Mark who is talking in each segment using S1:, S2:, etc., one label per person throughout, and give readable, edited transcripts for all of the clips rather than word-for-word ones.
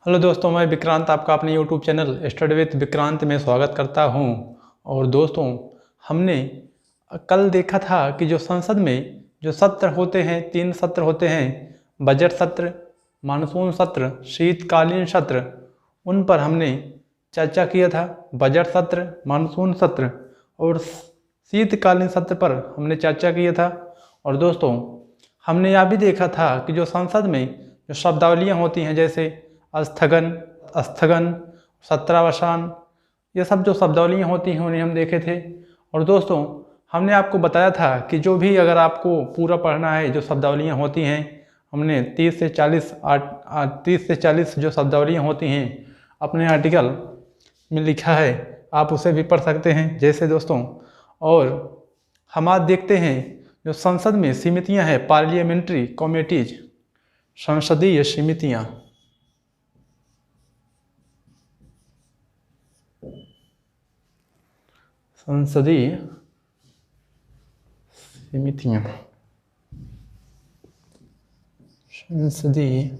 S1: Hello दोस्तों, मैं विक्रांत आपका अपने YouTube channel study with Vikrant में स्वागत करता हूं। और दोस्तों, हमने कल देखा था कि जो संसद में जो सत्र होते हैं, 3 सत्र होते हैं, बजट सत्र, मानसून सत्र, शीतकालीन सत्र, उन पर हमने चर्चा किया था। बजट सत्र, मानसून सत्र और शीतकालीन सत्र पर हमने चर्चा किया था। और दोस्तों, हमने यह भी देखा था कि जो संसद में जो शब्दावलियाँ होती हैं, जैसे स्थगन, स्थगन, सत्रावसान, ये सब जो शब्दावलियाँ होती हैं उन्हें हम देखे थे। और दोस्तों, हमने आपको बताया था कि जो भी अगर आपको पूरा पढ़ना है, जो शब्दावलियाँ होती हैं, हमने 30 से 40 जो शब्दावलियाँ होती हैं अपने आर्टिकल में लिखा है, आप उसे भी पढ़ सकते हैं। जैसे दोस्तों, और हम आज देखते हैं जो संसद में समितियाँ हैं, पार्लियामेंट्री कमेटीज, संसदीय समितियाँ। संसदीय समितियाँ, संसदीय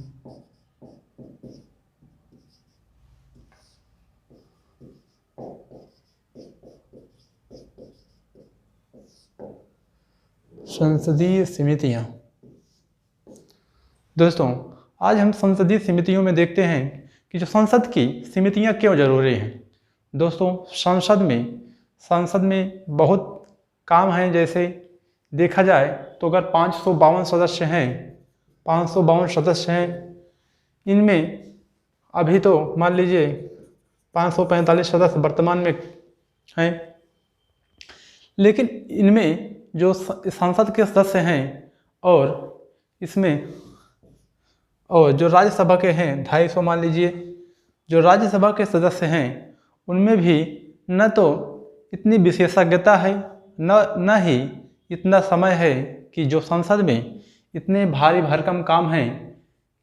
S1: संसदीय समितियाँ। दोस्तों, आज हम संसदीय समितियों में देखते हैं कि जो संसद की समितियाँ क्यों जरूरी हैं। दोस्तों, संसद में बहुत काम हैं। जैसे देखा जाए तो अगर 552 सदस्य हैं, 552 सदस्य हैं, इनमें अभी तो मान लीजिए 545 सदस्य वर्तमान में हैं, लेकिन इनमें जो संसद के सदस्य हैं और इसमें और जो राज्यसभा के हैं 250 मान लीजिए, जो राज्यसभा के सदस्य हैं उनमें भी न तो इतनी विशेषज्ञता है, न ही इतना समय है कि जो संसद में इतने भारी भरकम काम हैं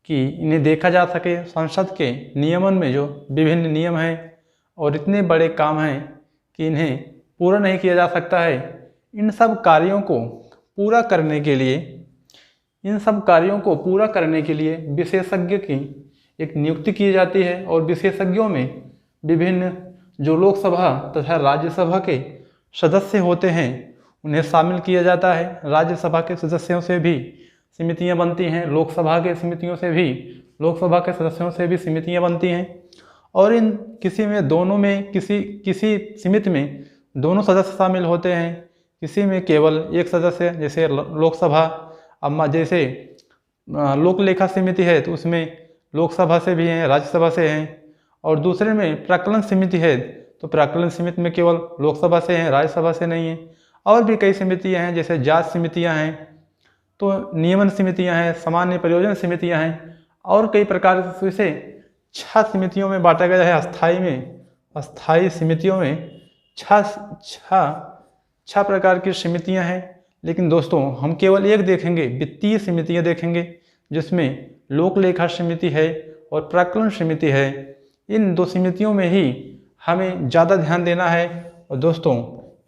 S1: कि इन्हें देखा जा सके। संसद के नियमन में जो विभिन्न नियम हैं और इतने बड़े काम हैं कि इन्हें पूरा नहीं किया जा सकता है। इन सब कार्यों को पूरा करने के लिए विशेषज्ञ की एक नियुक्ति की जाती है। और विशेषज्ञों में विभिन्न जो लोकसभा तथा राज्यसभा के सदस्य होते हैं उन्हें शामिल किया जाता है। राज्यसभा के सदस्यों से भी समितियां बनती हैं, लोकसभा के सदस्यों से भी समितियां बनती हैं। और इन किसी समिति में दोनों सदस्य शामिल होते हैं, किसी में केवल एक सदस्य। जैसे लोकसभा, अब जैसे लोक लेखा समिति है तो उसमें लोकसभा से भी हैं, राज्यसभा से हैं। और दूसरे में प्राक्कलन समिति है तो प्राक्कलन समिति में केवल लोकसभा से हैं, राज्यसभा से नहीं है। और भी कई समितियां हैं, जैसे जांच समितियां हैं, तो नियमन समितियां हैं, सामान्य प्रयोजन समितियां हैं, और कई प्रकार से 6 समितियों में बांटा गया है। अस्थायी समितियों में 6 प्रकार की समितियां हैं। लेकिन दोस्तों, हम केवल एक देखेंगे, वित्तीय समितियां देखेंगे, जिसमें लोक लेखा समिति है और प्राक्कलन समिति है। इन 2 समितियों में ही हमें ज़्यादा ध्यान देना है। और दोस्तों,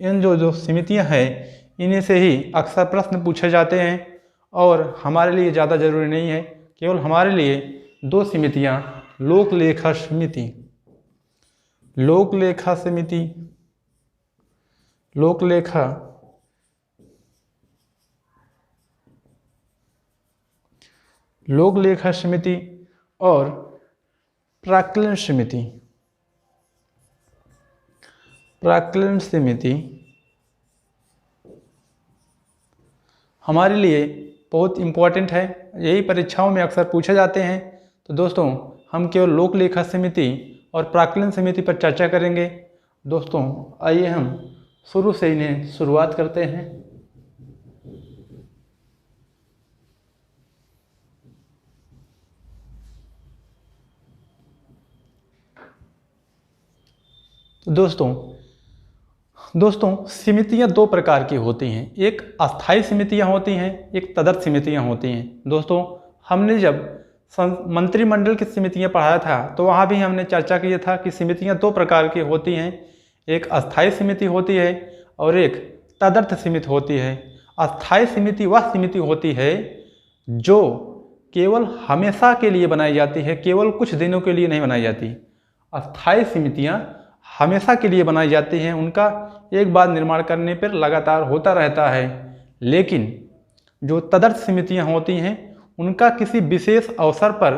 S1: इन जो समितियां हैं इन्हीं से ही अक्सर प्रश्न पूछे जाते हैं और हमारे लिए ज़्यादा ज़रूरी नहीं है। केवल हमारे लिए 2 समितियां, लोक लेखा समिति और प्राक्कलन समिति हमारे लिए बहुत इम्पोर्टेंट है। यही परीक्षाओं में अक्सर पूछे जाते हैं। तो दोस्तों, हम केवल लोक लेखा समिति और प्राक्कलन समिति पर चर्चा करेंगे। दोस्तों, आइए हम शुरू से इन्हें शुरुआत करते हैं। तो दोस्तों, समितियां 2 प्रकार की होती हैं। एक अस्थायी समितियां होती हैं, एक तदर्थ समितियां होती हैं। दोस्तों, हमने जब मंत्रिमंडल की समितियां पढ़ाया था तो वहाँ भी हमने चर्चा किया था कि समितियां 2 प्रकार की होती हैं। एक अस्थायी समिति होती है और एक तदर्थ समिति होती है। अस्थायी समिति वह समिति होती है जो केवल हमेशा के लिए बनाई जाती है, केवल कुछ दिनों के लिए नहीं बनाई जाती। अस्थायी समितियां हमेशा के लिए बनाई जाती हैं, उनका एक बार निर्माण करने पर लगातार होता रहता है। लेकिन जो तदर्थ समितियां होती हैं उनका किसी विशेष अवसर पर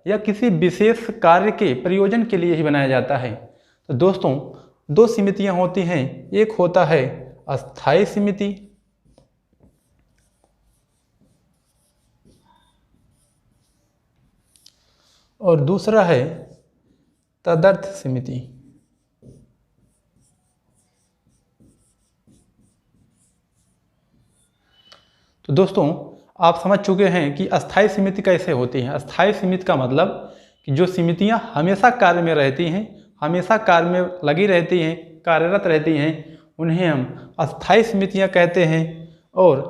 S1: या किसी विशेष कार्य के प्रयोजन के लिए ही बनाया जाता है। तो दोस्तों, दो समितियां होती हैं, एक होता है अस्थायी समिति और दूसरा है तदर्थ समिति। तो दोस्तों, आप समझ चुके हैं कि अस्थायी समिति कैसे होती है। अस्थायी समिति का मतलब कि जो समितियां हमेशा कार्य में रहती हैं, हमेशा कार्य में लगी रहती हैं, कार्यरत रहती हैं, उन्हें हम अस्थायी समितियां कहते हैं। और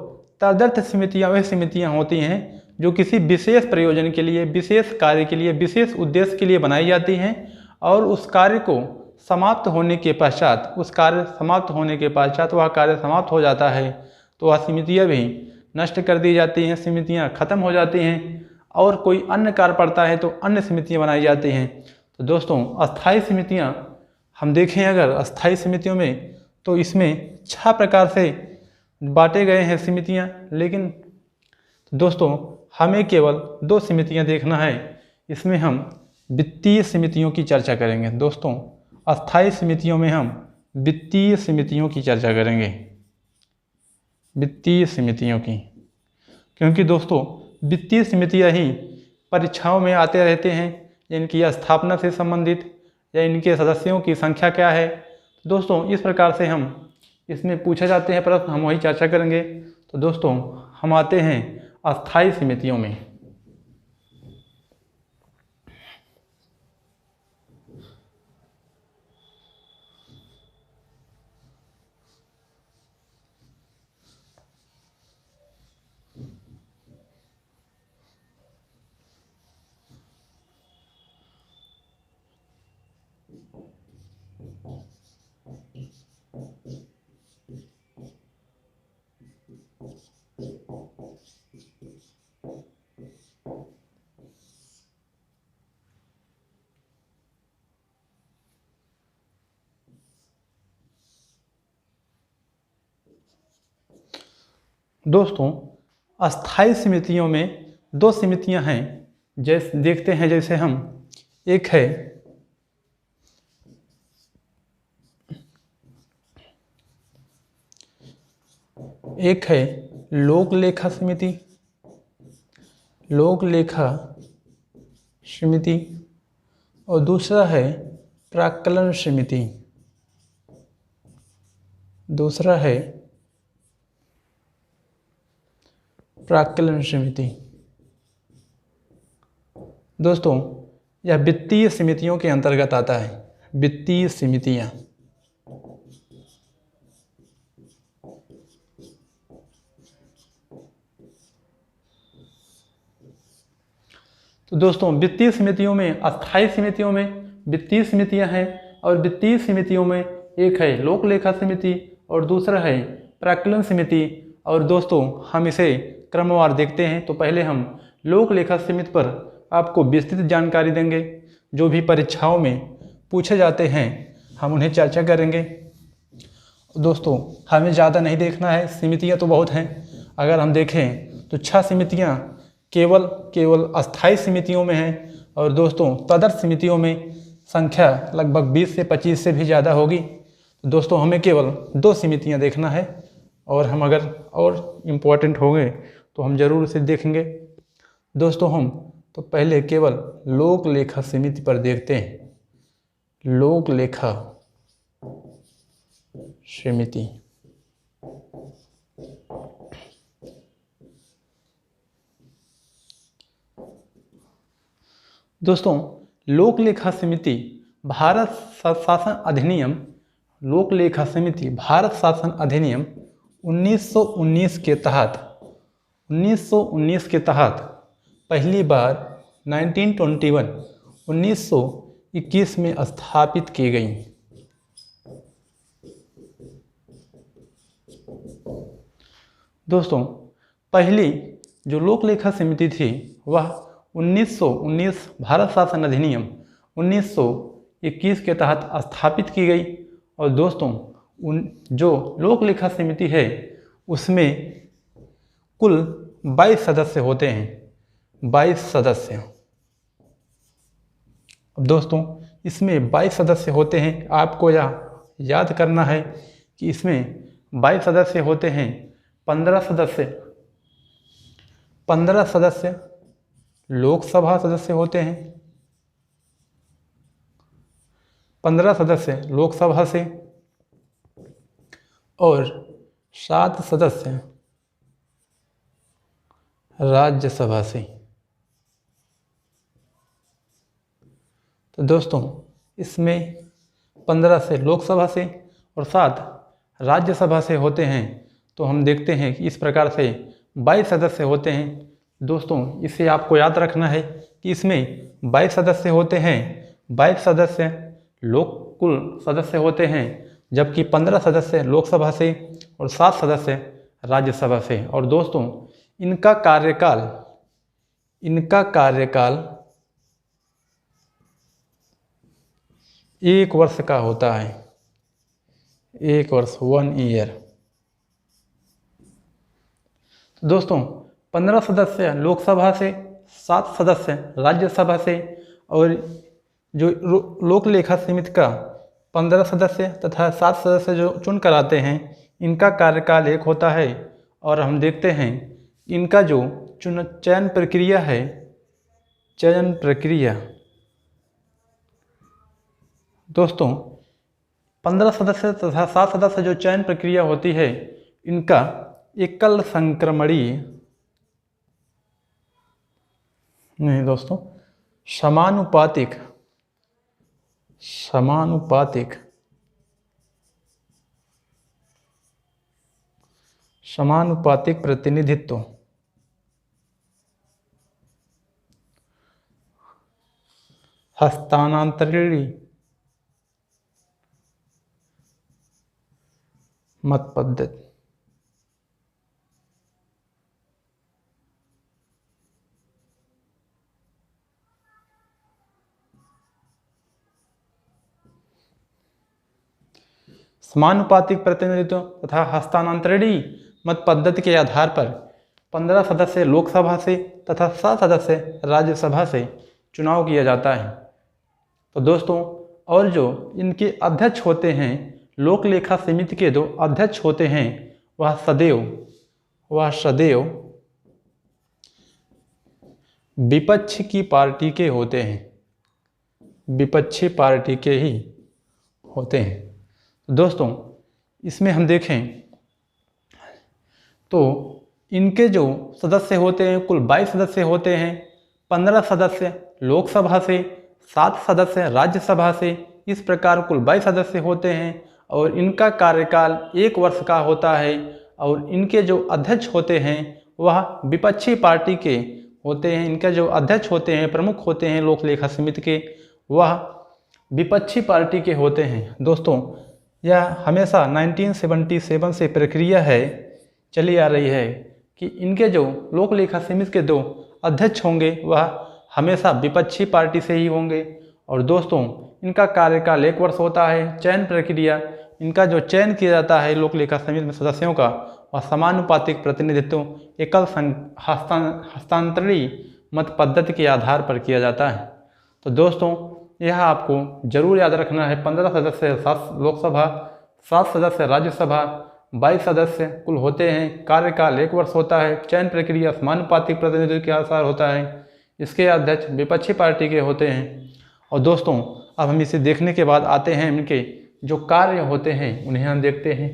S1: तदर्थ समितियां वह समितियां होती हैं जो किसी विशेष प्रयोजन के लिए, विशेष कार्य के लिए, विशेष उद्देश्य के लिए बनाई जाती हैं और उस कार्य को समाप्त होने के पश्चात, वह कार्य समाप्त हो जाता है तो वह समितियां भी नष्ट कर दी जाती हैं, समितियां खत्म हो जाती हैं और कोई अन्य कार्य पड़ता है तो अन्य समितियां बनाई जाती हैं। तो दोस्तों, अस्थायी समितियां हम देखें अगर अस्थायी समितियों में तो इसमें 6 प्रकार से बांटे गए हैं समितियां। लेकिन दोस्तों, हमें केवल 2 समितियां देखना है। इसमें हम वित्तीय समितियों की चर्चा करेंगे। दोस्तों, अस्थायी समितियों में हम वित्तीय समितियों की चर्चा करेंगे, वित्तीय समितियों की, क्योंकि दोस्तों वित्तीय समितियां ही परीक्षाओं में आते रहते हैं, इनकी स्थापना से संबंधित या इनके सदस्यों की संख्या क्या है। दोस्तों, इस प्रकार से हम इसमें पूछे जाते हैं प्रश्न, हम वही चर्चा करेंगे। तो दोस्तों, हम आते हैं अस्थायी समितियों में। दोस्तों, अस्थायी समितियों में 2 समितियां हैं, जैसे देखते हैं। जैसे हम एक है लोक लेखा समिति, लोक लेखा समिति, और दूसरा है प्राक्कलन समिति, दूसरा है प्राक्कलन समिति। दोस्तों, यह वित्तीय समितियों के अंतर्गत आता है, वित्तीय समितियां। तो दोस्तों, वित्तीय समितियों में, अस्थायी समितियों में वित्तीय समितियां हैं और वित्तीय समितियों में एक है लोक लेखा समिति और दूसरा है प्राक्कलन समिति। और दोस्तों, हम इसे क्रमवार देखते हैं। तो पहले हम लोक लेखा समिति पर आपको विस्तृत जानकारी देंगे, जो भी परीक्षाओं में पूछे जाते हैं हम उन्हें चर्चा करेंगे। दोस्तों, हमें ज़्यादा नहीं देखना है, समितियां तो बहुत हैं। अगर हम देखें तो 6 समितियां केवल अस्थायी समितियों में हैं और दोस्तों तदर्थ समितियों में संख्या लगभग 20 से 25 से भी ज़्यादा होगी। तो दोस्तों, हमें केवल 2 समितियां देखना है और हम अगर और इम्पोर्टेंट होंगे तो हम ज़रूर इसे देखेंगे। दोस्तों, हम तो पहले केवल लोक लेखा समिति पर देखते हैं, लोक लेखा समिति। दोस्तों, लोक लेखा समिति भारत शासन अधिनियम, लोक लेखा समिति भारत शासन अधिनियम 1919 के तहत पहली बार 1921 में स्थापित की गई। दोस्तों, पहली जो लोक लेखा समिति थी वह 1919 भारत शासन अधिनियम 1921 के तहत स्थापित की गई। और दोस्तों जो लोक लेखा समिति है उसमें कुल 22 सदस्य होते हैं, 22 सदस्य। अब दोस्तों इसमें 22 सदस्य होते हैं। आपको यह याद करना है कि इसमें 22 सदस्य होते हैं। 15 सदस्य लोकसभा सदस्य होते हैं, 15 सदस्य लोकसभा से और 7 सदस्य राज्यसभा से। तो दोस्तों इसमें 15 से लोकसभा से और 7 राज्यसभा से होते हैं। तो हम देखते हैं कि इस प्रकार से 22 सदस्य होते हैं। दोस्तों इसे आपको याद रखना है कि इसमें 22 सदस्य होते हैं, 22 सदस्य कुल सदस्य होते हैं, जबकि 15 सदस्य लोकसभा से और 7 सदस्य राज्यसभा से। और दोस्तों इनका कार्यकाल 1 वर्ष का होता है, 1 वर्ष, 1 ईयर। तो दोस्तों 15 सदस्य लोकसभा से, 7 सदस्य राज्यसभा से और जो लोक लेखा समिति का 15 सदस्य तथा 7 सदस्य जो चुन कर आते हैं, इनका कार्यकाल 1 होता है। और हम देखते हैं इनका जो चयन प्रक्रिया है, चयन प्रक्रिया दोस्तों 15 सदस्य तथा 7 सदस्य जो चयन प्रक्रिया होती है, इनका एकल संक्रमणीय नहीं दोस्तों, समानुपातिक प्रतिनिधित्व हस्तांतरणीय मत पद्धति समानुपातिक प्रतिनिधित्व तथा हस्तांतरणीय मत पद्धति के आधार पर 15 सदस्य लोकसभा से तथा 7 सदस्य राज्यसभा से चुनाव किया जाता है। तो दोस्तों और जो इनके अध्यक्ष होते हैं, लोक लेखा समिति के 2 अध्यक्ष होते हैं, वह सदैव विपक्ष की पार्टी के होते हैं, विपक्षी पार्टी के ही होते हैं। दोस्तों इसमें हम देखें तो इनके जो सदस्य होते हैं कुल 22 सदस्य होते हैं। 15 सदस्य लोकसभा से, 7 सदस्य राज्यसभा से, इस प्रकार कुल 22 सदस्य होते हैं। और इनका कार्यकाल 1 वर्ष का होता है। और इनके जो अध्यक्ष होते हैं वह विपक्षी पार्टी के होते हैं। इनके जो अध्यक्ष होते हैं, प्रमुख होते हैं लोक लेखा समिति के, वह विपक्षी पार्टी के होते हैं। दोस्तों यह हमेशा 1977 से प्रक्रिया चली आ रही है कि इनके जो लोक लेखा समिति के 2 अध्यक्ष होंगे वह हमेशा विपक्षी पार्टी से ही होंगे। और दोस्तों इनका कार्यकाल 1 वर्ष होता है। चयन प्रक्रिया, इनका जो चयन किया जाता है लोक लेखा समिति में सदस्यों का, वह समानुपातिक प्रतिनिधित्व एकल हस्तांतरणीय मत पद्धति के आधार पर किया जाता है। तो दोस्तों यह आपको जरूर याद रखना है। 15 सदस्य 7 लोकसभा, 7 सदस्य राज्यसभा, 22 सदस्य कुल होते हैं। कार्यकाल 1 वर्ष होता है। चयन प्रक्रिया समानुपातिक प्रतिनिधित्व के अनुसार होता है। इसके अध्यक्ष विपक्षी पार्टी के होते हैं। और दोस्तों अब हम इसे देखने के बाद आते हैं इनके जो कार्य होते हैं उन्हें हम देखते हैं।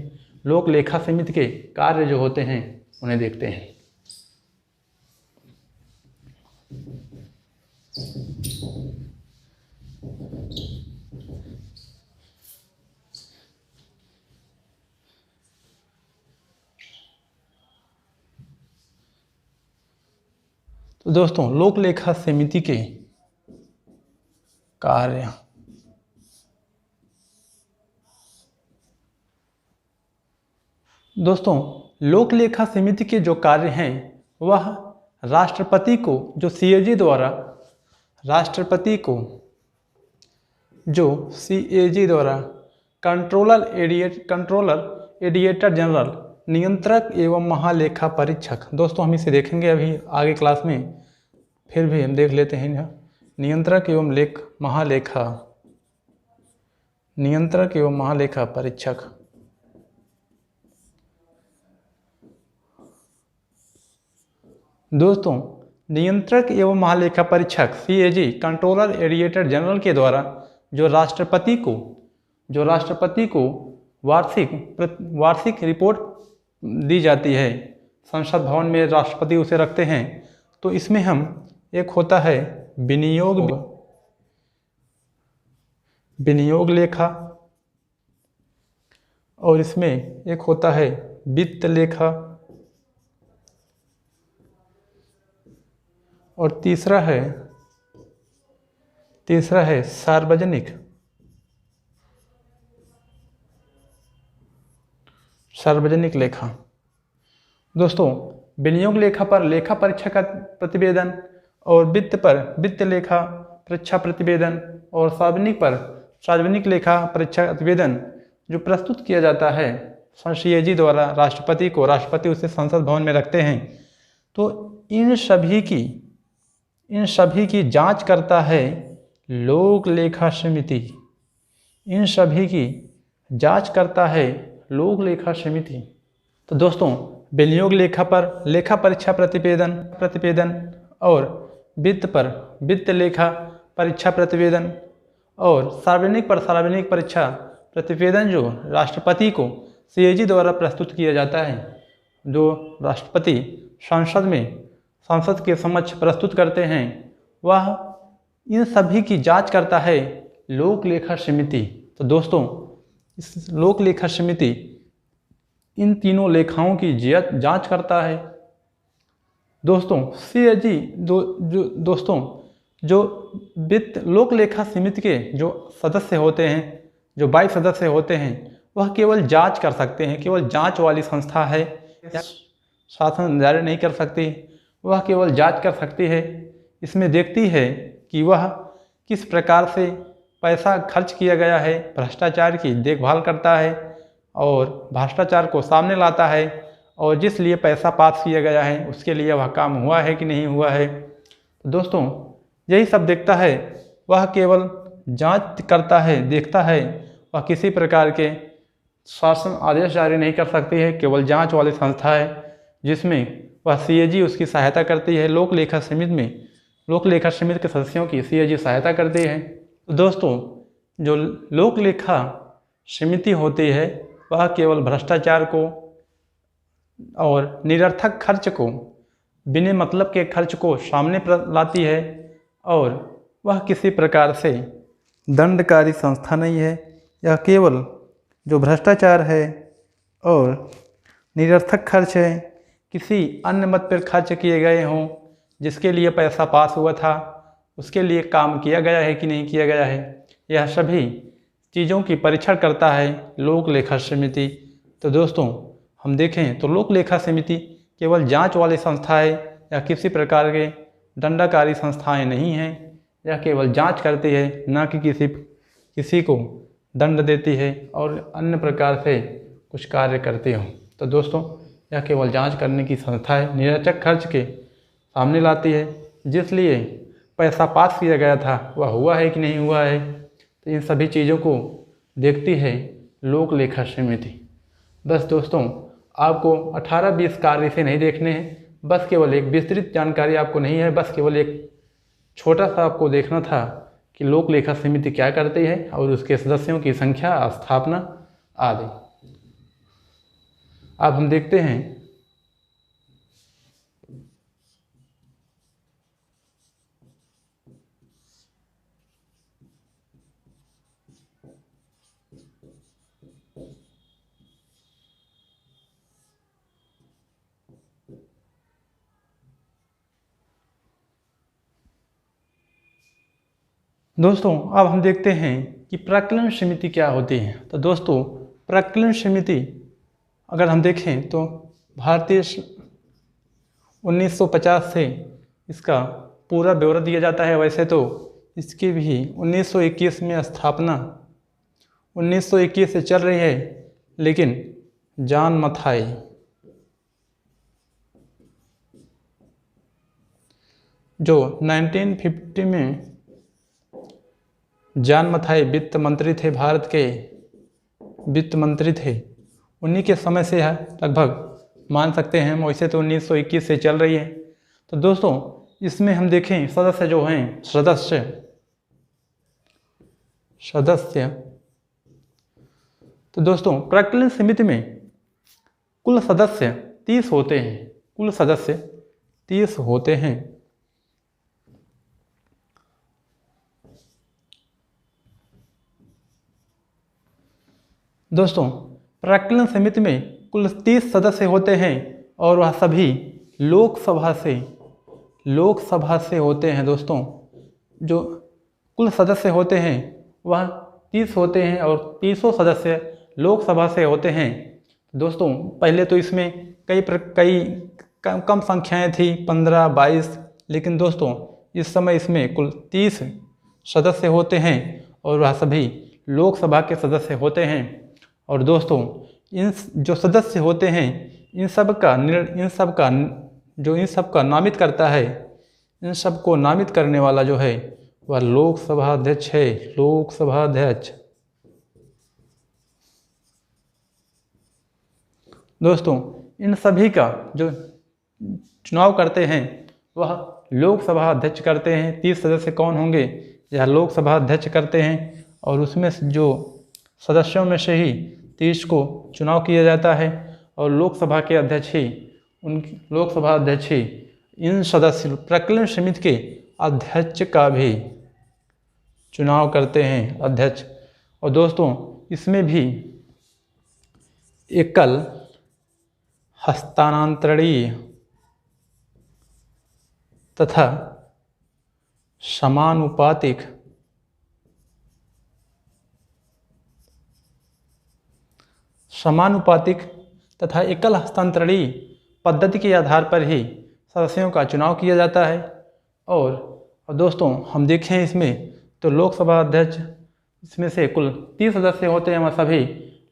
S1: लोक लेखा समिति के कार्य जो होते हैं उन्हें देखते हैं। तो दोस्तों लोक लेखा समिति के कार्य, दोस्तों लोक लेखा समिति के जो कार्य हैं वह राष्ट्रपति को जो सीएजी द्वारा राष्ट्रपति को जो सीएजी द्वारा कंट्रोलर एडिएटर जनरल नियंत्रक एवं महालेखा परीक्षक, दोस्तों हम इसे देखेंगे अभी आगे क्लास में, फिर भी हम देख लेते हैं यहाँ नियंत्रक एवं महालेखा परीक्षक। दोस्तों नियंत्रक एवं महालेखा परीक्षक सीएजी कंट्रोलर एडिएटर जनरल के द्वारा जो राष्ट्रपति को वार्षिक रिपोर्ट दी जाती है, संसद भवन में राष्ट्रपति उसे रखते हैं। तो इसमें हम एक होता है विनियोग लेखा, और इसमें एक होता है वित्त लेखा, और तीसरा है सार्वजनिक लेखा। दोस्तों विनियोग लेखा पर लेखा परीक्षा का प्रतिवेदन, और वित्त पर वित्त लेखा परीक्षा प्रतिवेदन, और सार्वजनिक लेखा परीक्षा प्रतिवेदन जो प्रस्तुत किया जाता है सीएजी द्वारा राष्ट्रपति उसे संसद भवन में रखते हैं। तो इन सभी की जांच करता है लोक लेखा समिति। तो दोस्तों विनियोग लेखा पर लेखा परीक्षा प्रतिवेदन और वित्त पर वित्त लेखा परीक्षा प्रतिवेदन और सार्वजनिक परीक्षा प्रतिवेदन जो राष्ट्रपति को सीएजी द्वारा प्रस्तुत किया जाता है, जो राष्ट्रपति संसद के समक्ष प्रस्तुत करते हैं, वह इन सभी की जांच करता है लोक लेखा समिति। तो दोस्तों इस लोक लेखा समिति इन तीनों लेखाओं की जांच करता है। दोस्तों सीएजी दोस्तों जो वित्त लोक लेखा समिति के जो सदस्य होते हैं, जो 22 सदस्य होते हैं, वह केवल जांच कर सकते हैं, केवल जांच वाली संस्था है, शासन जारी नहीं कर सकती, वह केवल जांच कर सकती है। इसमें देखती है कि वह किस प्रकार से पैसा खर्च किया गया है, भ्रष्टाचार की देखभाल करता है और भ्रष्टाचार को सामने लाता है, और जिस लिए पैसा पास किया गया है उसके लिए वह काम हुआ है कि नहीं हुआ है। तो दोस्तों यही सब देखता है, वह केवल जांच करता है, देखता है, वह किसी प्रकार के शासन आदेश जारी नहीं कर सकती है, केवल जांच वाली संस्था है जिसमें वह सीएजी उसकी सहायता करती है। लोक लेखा समिति के सदस्यों की सीएजी सहायता करती है। तो दोस्तों जो लोक लेखा समिति होती है वह केवल भ्रष्टाचार को और निरर्थक खर्च को, बिना मतलब के खर्च को सामने लाती है, और वह किसी प्रकार से दंडकारी संस्था नहीं है। यह केवल जो भ्रष्टाचार है और निरर्थक खर्च है, किसी अन्य मत पर खर्च किए गए हों, जिसके लिए पैसा पास हुआ था उसके लिए काम किया गया है कि नहीं किया गया है, यह सभी चीज़ों की परीक्षण करता है लोक लेखा समिति। तो दोस्तों हम देखें तो लोक लेखा समिति केवल जांच वाली संस्था है, या किसी प्रकार के दंडाकारी संस्थाएं नहीं हैं। यह केवल जांच करती है, ना कि किसी को दंड देती है और अन्य प्रकार से कुछ कार्य करती हो। तो दोस्तों यह केवल जांच करने की संस्था है, निरर्थक खर्च के सामने लाती है, जिसलिए पैसा पास किया गया था वह हुआ है कि नहीं हुआ है। तो इन सभी चीज़ों को देखती है लोक लेखा समिति। बस दोस्तों आपको 18-20 कार्य से नहीं देखने हैं, बस केवल एक विस्तृत जानकारी आपको नहीं है, बस केवल एक छोटा सा आपको देखना था कि लोक लेखा समिति क्या करती है और उसके सदस्यों की संख्या, स्थापना आदि। अब हम देखते हैं दोस्तों अब हम देखते हैं कि प्राक्कलन समिति क्या होती है। तो दोस्तों प्राक्कलन समिति अगर हम देखें तो 1950 से इसका पूरा ब्यौरा दिया जाता है। वैसे तो इसकी भी 1921 में स्थापना 1921 से चल रही है, लेकिन जॉन मथाई जो 1950 में जॉन मथाई वित्त मंत्री थे, भारत के वित्त मंत्री थे, उन्हीं के समय से है लगभग मान सकते हैं हम। वैसे तो 1921 से चल रही है। तो दोस्तों इसमें हम देखें सदस्य जो हैं, सदस्य तो दोस्तों प्राक्कलन समिति में कुल सदस्य 30 होते हैं। कुल सदस्य 30 होते हैं। दोस्तों प्राक्कलन समिति में कुल 30 सदस्य होते हैं और वह सभी लोकसभा से होते हैं। दोस्तों जो कुल सदस्य होते हैं वह 30 होते हैं और 30 सदस्य लोकसभा से होते हैं। दोस्तों पहले तो इसमें कई कम संख्याएं थी, 15, 22, लेकिन दोस्तों इस समय इसमें कुल 30 सदस्य होते हैं और वह सभी लोकसभा के सदस्य होते हैं। और दोस्तों इन जो सदस्य होते हैं इन सब का नामित करता है, इन सब को नामित करने वाला जो है वह लोकसभा अध्यक्ष है। लोकसभा अध्यक्ष। दोस्तों इन सभी का जो चुनाव करते हैं वह लोकसभा अध्यक्ष करते हैं। 30 सदस्य कौन होंगे? यह लोकसभा अध्यक्ष करते हैं और उसमें जो सदस्यों में से ही 30 को चुनाव किया जाता है और लोकसभा अध्यक्ष ही इन सदस्य प्राक्कलन समिति के अध्यक्ष का भी चुनाव करते हैं, अध्यक्ष। और दोस्तों इसमें भी एकल, हस्तांतरणीय तथा समानुपातिक तथा एकल हस्तांतरणीय पद्धति के आधार पर ही सदस्यों का चुनाव किया जाता है। और दोस्तों हम देखें इसमें तो लोकसभा अध्यक्ष, इसमें से कुल 30 सदस्य होते हैं, वह सभी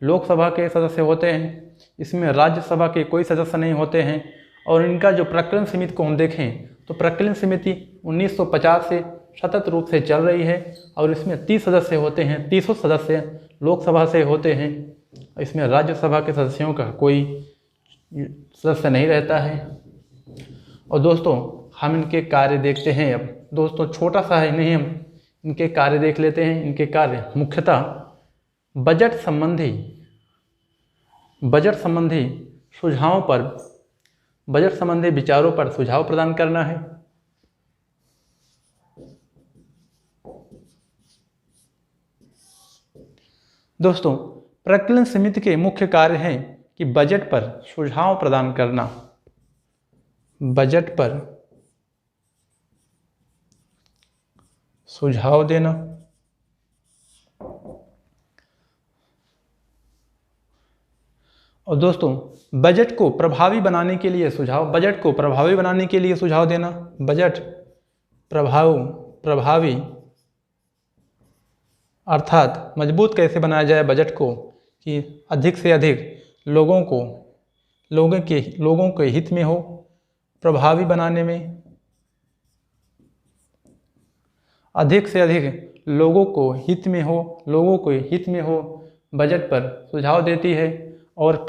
S1: लोकसभा के सदस्य होते हैं। इसमें राज्यसभा के कोई सदस्य नहीं होते हैं। और इनका जो प्राक्कलन समिति को हम देखें तो प्राक्कलन समिति 1950 से सतत रूप से चल रही है और इसमें 30 सदस्य होते हैं। 30 सदस्य लोकसभा से होते हैं। इसमें राज्यसभा के सदस्यों का कोई सदस्य नहीं रहता है। और दोस्तों हम इनके कार्य देखते हैं। अब दोस्तों छोटा सा है नहीं, हम इनके कार्य देख लेते हैं। इनके कार्य मुख्यतः बजट संबंधी विचारों पर सुझाव प्रदान करना है। दोस्तों प्राक्कलन समिति के मुख्य कार्य हैं कि बजट पर सुझाव प्रदान करना, बजट पर सुझाव देना, और दोस्तों बजट को प्रभावी बनाने के लिए सुझाव देना। बजट प्रभावी अर्थात मजबूत कैसे बनाया जाए बजट को कि अधिक से अधिक लोगों के हित में हो। प्रभावी बनाने में अधिक से अधिक लोगों के हित में हो बजट पर सुझाव देती है। और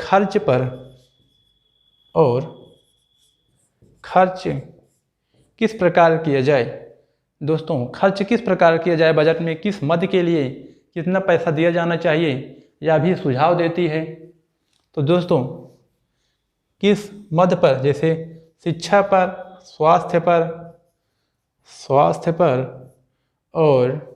S1: खर्च किस प्रकार किया जाए। दोस्तों खर्च किस प्रकार किया जाए, बजट में किस मद के लिए कितना पैसा दिया जाना चाहिए, यह भी सुझाव देती है। तो दोस्तों किस मद पर, जैसे शिक्षा पर, स्वास्थ्य पर और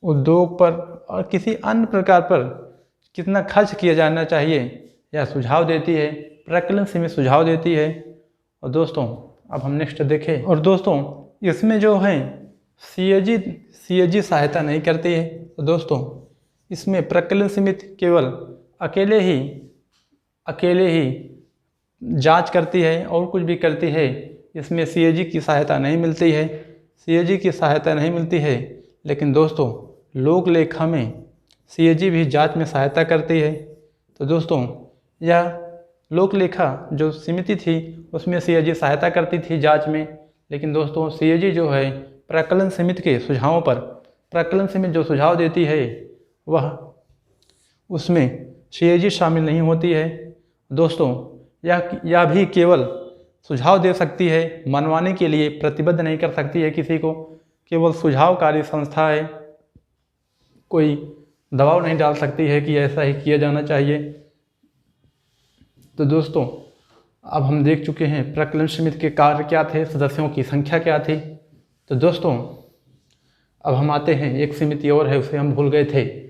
S1: उद्योग पर और किसी अन्य प्रकार पर कितना खर्च किया जाना चाहिए, यह सुझाव देती है। प्राक्कलन समिति सुझाव देती है। और दोस्तों अब हम नेक्स्ट देखें। और दोस्तों इसमें जो है CAG सहायता नहीं करती है। तो दोस्तों इसमें प्राक्कलन समिति केवल अकेले ही जांच करती है और कुछ भी करती है, इसमें सीएजी की सहायता नहीं मिलती है, सीएजी की सहायता नहीं मिलती है। लेकिन दोस्तों लोक लेखा में सीएजी भी जांच में सहायता करती है। तो दोस्तों यह लोक लेखा जो समिति थी उसमें सीएजी सहायता करती थी जांच में। लेकिन दोस्तों सीएजी जो है प्राक्कलन समिति के सुझावों पर, प्राक्कलन समिति जो सुझाव देती है वह उसमें सीएजी शामिल नहीं होती है। दोस्तों यह भी केवल सुझाव दे सकती है, मनवाने के लिए प्रतिबद्ध नहीं कर सकती है किसी को, केवल सुझावकारी संस्था है, कोई दबाव नहीं डाल सकती है कि ऐसा ही किया जाना चाहिए। तो दोस्तों अब हम देख चुके हैं प्राक्कलन समिति के कार्य क्या थे, सदस्यों की संख्या क्या थी। तो दोस्तों अब हम आते हैं, एक समिति और है उसे हम भूल गए थे,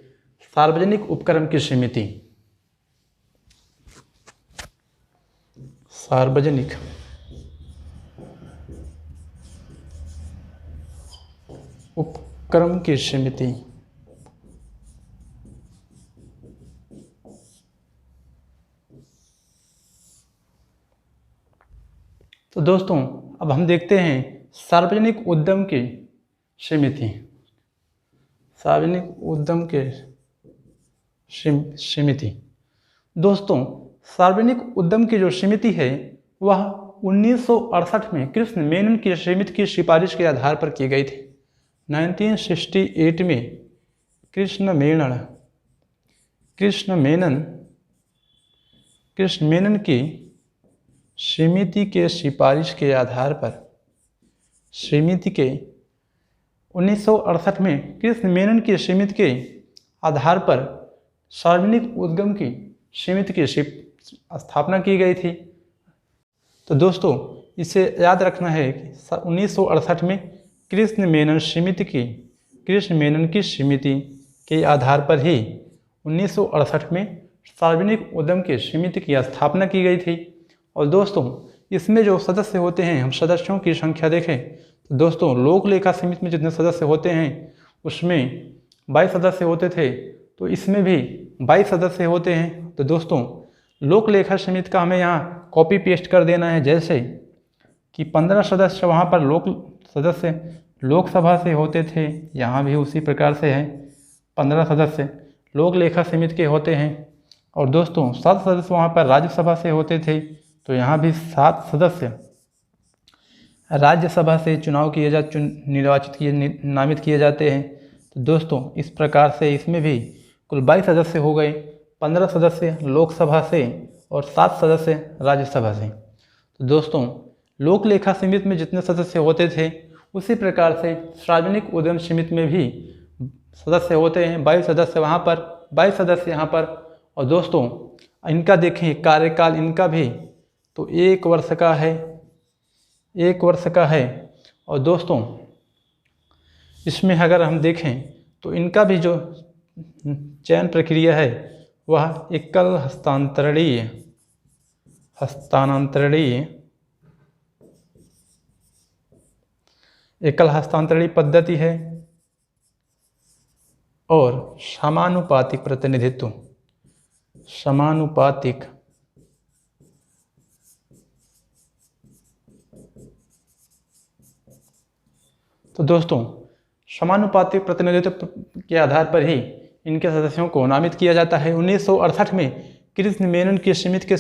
S1: सार्वजनिक उपक्रम की समिति। सार्वजनिक उपक्रम की समिति। तो दोस्तों अब हम देखते हैं सार्वजनिक उद्यम की समिति। सार्वजनिक उद्यम के समिति। दोस्तों सार्वजनिक उद्यम की जो समिति है वह 1968 में कृष्ण मेनन की समिति की सिफारिश के आधार पर की गई थी। 1968 में कृष्ण मेनन की समिति के सिफारिश के आधार पर, समिति के 1968 में कृष्ण मेनन की समिति के आधार पर सार्वजनिक उद्यम की समिति की स्थापना की गई थी। तो दोस्तों इसे याद रखना है कि 1968 में कृष्ण मेनन की समिति के आधार पर ही 1968 में सार्वजनिक उद्यम की समिति की स्थापना की गई थी। और दोस्तों इसमें जो सदस्य होते हैं, हम सदस्यों की संख्या देखें तो दोस्तों लोक लेखा समिति में जितने सदस्य होते हैं उसमें 22 सदस्य होते थे, तो इसमें भी 22 सदस्य होते हैं। तो दोस्तों लोक लेखा समिति का हमें यहाँ कॉपी पेस्ट कर देना है, जैसे कि 15 सदस्य वहाँ पर लोकसभा से होते थे, यहाँ भी उसी प्रकार से है, 15 सदस्य लोक लेखा समिति के होते हैं। और दोस्तों 7 सदस्य वहाँ पर राज्यसभा से होते थे, तो यहाँ भी 7 सदस्य राज्यसभा से नामित किए जाते हैं। तो दोस्तों इस प्रकार से इसमें भी कुल 22 सदस्य हो गए, 15 सदस्य लोकसभा से और 7 सदस्य राज्यसभा से। तो दोस्तों लोक लेखा समिति में जितने सदस्य होते थे उसी प्रकार से सार्वजनिक उद्यम समिति में भी सदस्य होते हैं, 22 सदस्य वहाँ पर, 22 सदस्य यहाँ पर। और दोस्तों इनका देखें कार्यकाल इनका भी तो 1 वर्ष का है, 1 वर्ष का है। और दोस्तों इसमें अगर हम देखें तो इनका भी जो चयन प्रक्रिया है वह एकल हस्तांतरणीय पद्धति है और समानुपातिक प्रतिनिधित्व, समानुपातिक तो दोस्तों समानुपातिक प्रतिनिधित्व के आधार पर ही इनके सदस्यों को नामित किया जाता है। 1968 में कृष्ण मेनन की समिति के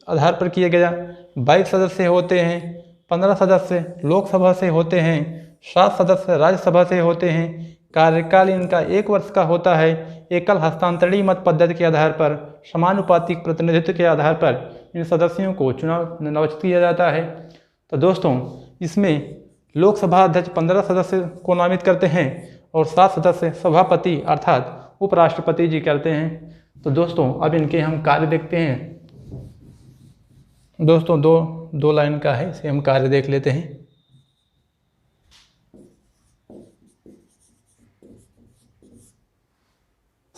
S1: आधार पर किया गया। 22 सदस्य होते हैं, 15 सदस्य लोकसभा से होते हैं, 7 सदस्य राज्यसभा से होते हैं। कार्यकाल इनका 1 वर्ष का होता है। एकल हस्तांतरणीय मत पद्धति के आधार पर, समानुपातिक प्रतिनिधित्व के आधार पर इन सदस्यों को निर्वाचित किया जाता है। तो दोस्तों इसमें लोकसभा अध्यक्ष 15 सदस्य को नामित करते हैं और 7 सदस्य सभापति अर्थात उपराष्ट्रपति जी करते हैं। तो दोस्तों अब इनके हम कार्य देखते हैं। दोस्तों दो लाइन का है, इसे हम कार्य देख लेते हैं।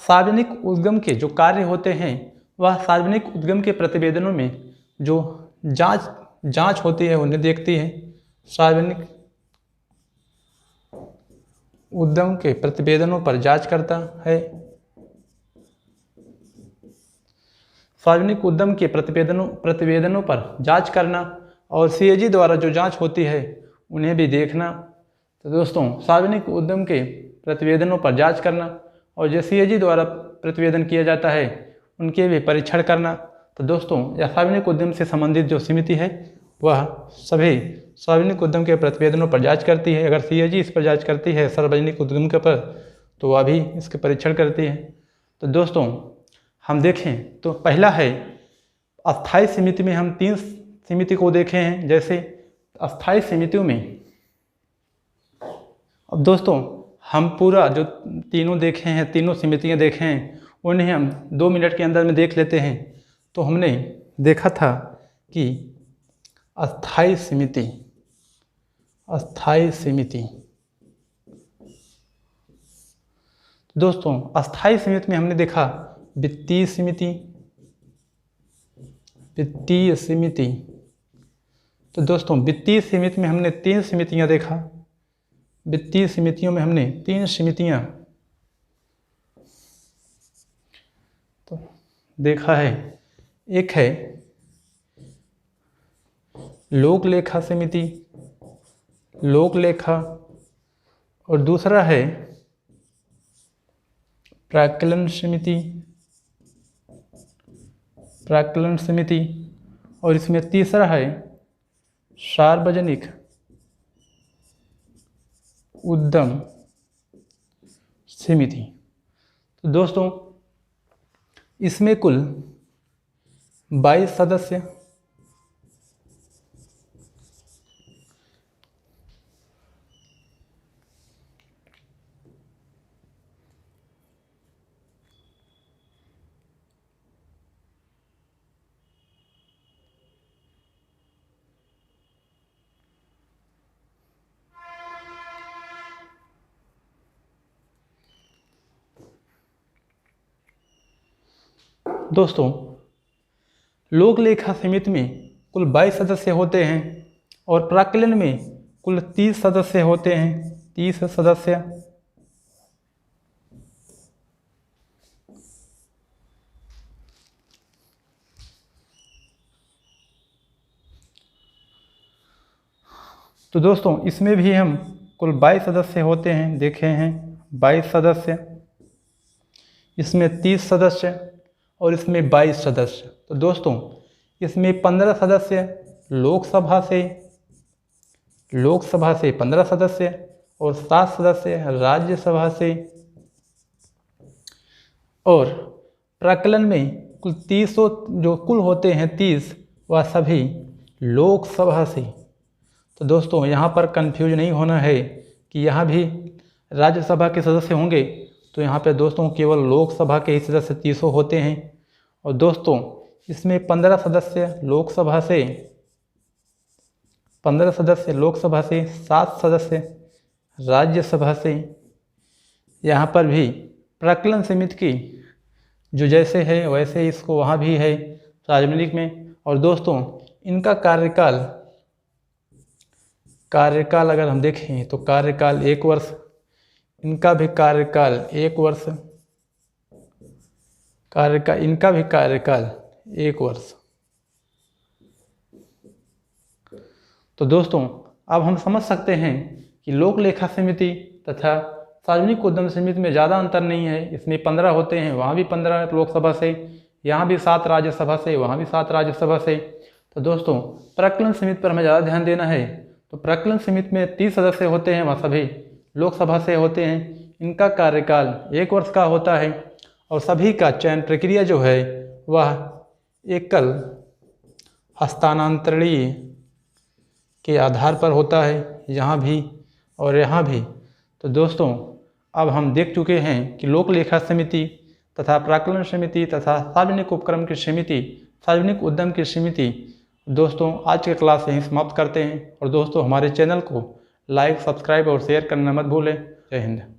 S1: सार्वजनिक उद्यम के जो कार्य होते हैं वह सार्वजनिक उद्यम के प्रतिवेदनों में जो जांच होती है उन्हें देखती है। सार्वजनिक उद्यम के प्रतिवेदनों पर जांच करता है। सार्वजनिक उद्यम के प्रतिवेदनों पर जांच करना और सीएजी द्वारा जो जांच होती है उन्हें भी देखना। तो दोस्तों सार्वजनिक उद्यम के प्रतिवेदनों पर जांच करना और जो सीएजी द्वारा प्रतिवेदन किया जाता है उनके भी परीक्षण करना। तो दोस्तों यह सार्वजनिक उद्यम से संबंधित जो समिति है वह सभी सार्वजनिक उद्यम के प्रतिवेदनों पर जांच करती है। अगर सीएजी इस पर जांच करती है सार्वजनिक उद्यम के पर, तो वह भी इसके परीक्षण करती है। तो दोस्तों हम देखें तो पहला है अस्थायी समिति में हम 3 समिति को देखे हैं। जैसे अस्थायी समितियों में, अब दोस्तों हम पूरा जो तीनों देखे हैं, तीनों समितियां देखे हैं, उन्हें हम 2 मिनट के अंदर में देख लेते हैं। तो हमने देखा था कि अस्थायी समिति दोस्तों अस्थायी समिति में हमने देखा वित्तीय समिति। तो दोस्तों वित्तीय समिति में हमने 3 समितियां देखा। वित्तीय समितियों में हमने 3 समितियां तो देखा है। एक है लोक लेखा समिति, और दूसरा है प्राक्कलन समिति, और इसमें तीसरा है सार्वजनिक उद्यम समिति। तो दोस्तों इसमें कुल 22 सदस्य दोस्तों लोक लेखा समिति में कुल 22 सदस्य होते हैं और प्राक्कलन में कुल 30 सदस्य होते हैं। 30 सदस्य। तो दोस्तों इसमें भी हम कुल 22 सदस्य होते हैं, देखे हैं 22 सदस्य। इसमें 30 सदस्य और इसमें 22 सदस्य। तो दोस्तों इसमें 15 सदस्य लोकसभा से 15 सदस्य और 7 सदस्य राज्यसभा से, और प्राक्कलन में कुल 30 जो कुल होते हैं 30, वह सभी लोकसभा से। तो दोस्तों यहाँ पर कंफ्यूज नहीं होना है कि यहाँ भी राज्यसभा के सदस्य होंगे। तो यहाँ पे दोस्तों केवल लोकसभा के ही सदस्य 30 होते हैं। और दोस्तों इसमें 15 सदस्य लोकसभा से, 7 सदस्य राज्यसभा से। यहाँ पर भी प्राक्कलन समिति की जो जैसे है वैसे ही इसको वहाँ भी है सार्वजनिक में। और दोस्तों इनका कार्यकाल अगर हम देखें तो कार्यकाल 1 वर्ष, इनका भी कार्यकाल 1 वर्ष, इनका भी कार्यकाल 1 वर्ष। तो दोस्तों अब हम समझ सकते हैं कि लोक लेखा समिति तथा सार्वजनिक उद्यम समिति में ज़्यादा अंतर नहीं है। इसमें 15 होते हैं, वहाँ भी 15 लोकसभा से, यहाँ भी 7 राज्यसभा से, वहाँ भी 7 राज्यसभा से। तो दोस्तों प्राक्कलन समिति पर हमें ज़्यादा ध्यान देना है। तो प्राक्कलन समिति में 30 सदस्य होते हैं, वह सभी लोकसभा से होते हैं। इनका कार्यकाल 1 वर्ष का होता है और सभी का चयन प्रक्रिया जो है वह एकल हस्तांतरणीय के आधार पर होता है, यहाँ भी और यहाँ भी। तो दोस्तों अब हम देख चुके हैं कि लोक लेखा समिति तथा प्राक्कलन समिति तथा सार्वजनिक उपक्रम की समिति, सार्वजनिक उद्यम की समिति। दोस्तों आज के क्लास यहीं समाप्त करते हैं। और दोस्तों हमारे चैनल को लाइक, सब्सक्राइब और शेयर करना मत भूलें। जय हिंद।